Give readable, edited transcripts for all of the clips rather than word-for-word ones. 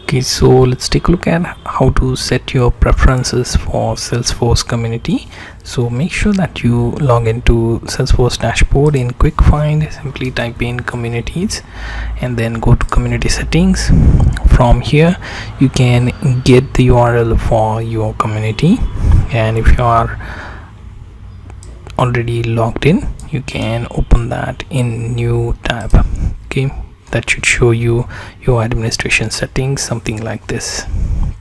Okay, so let's take a look at how to set your preferences for Salesforce community. So make sure that you log into Salesforce dashboard. In quick find, simply type in communities and then go to community settings. From here you can get the URL for your community, and if you are already logged in, you can open that in new tab. Okay, that should show you your administration settings, something like this.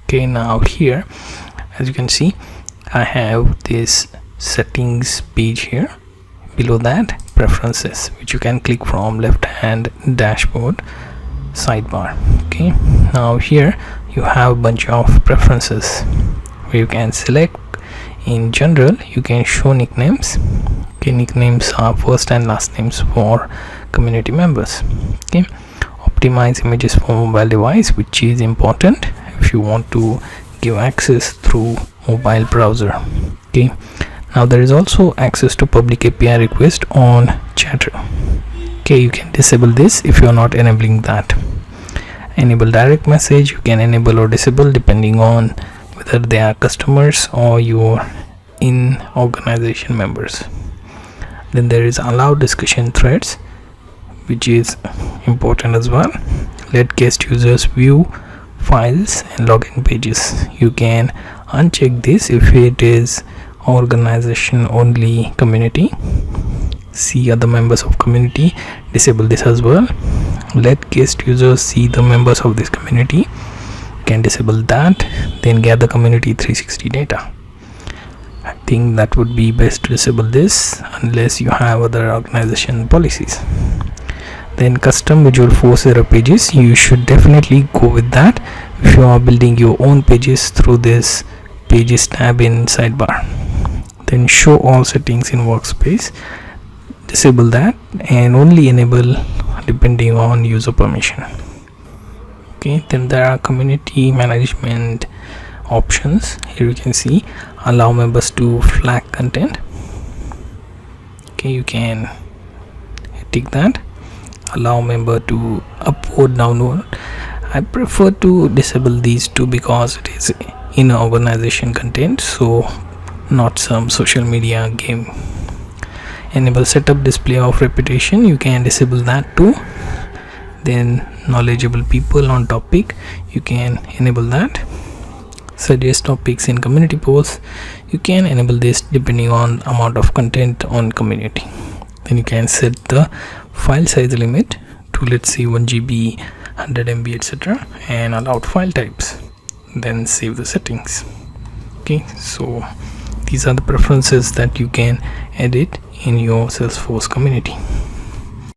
Okay, now here as you can see, I have this settings page here. Below that, preferences, which you can click from left hand dashboard sidebar. Okay, now here you have a bunch of preferences where you can select. In general, you can show nicknames. Okay, nicknames are first and last names for community members. Okay, optimize images for mobile device, which is important if you want to give access through mobile browser. Okay, now there is also access to public API request on chatter. Okay, you can disable this if you are not enabling that. Enable direct message, you can enable or disable depending on whether they are customers or your in organization members. Then there is allow discussion threads, which is important as well. Let guest users view files and login pages. You can uncheck this if it is organization only community. See other members of community, disable this as well. Let guest users see the members of this community, you can disable that. Then gather community 360 data. I think that would be best to disable this unless you have other organization policies. Then custom visual force error pages, you should definitely go with that if you are building your own pages through this pages tab in sidebar. Then show all settings in workspace, disable that and only enable depending on user permission. Okay, then there are community management options. Here you can see allow members to flag content. Okay, you can tick that. Allow member to upload, download. I prefer to disable these two because it is in organization content, so not some social media game. Enable setup display of reputation, you can disable that too. Then knowledgeable people on topic, you can enable that. Suggest topics in community posts, you can enable this depending on amount of content on community. Then you can set the file size limit to, let's say, 1 GB, 100 MB, etc., and allowed file types. Then save the settings. Okay, so these are the preferences that you can edit in your Salesforce community.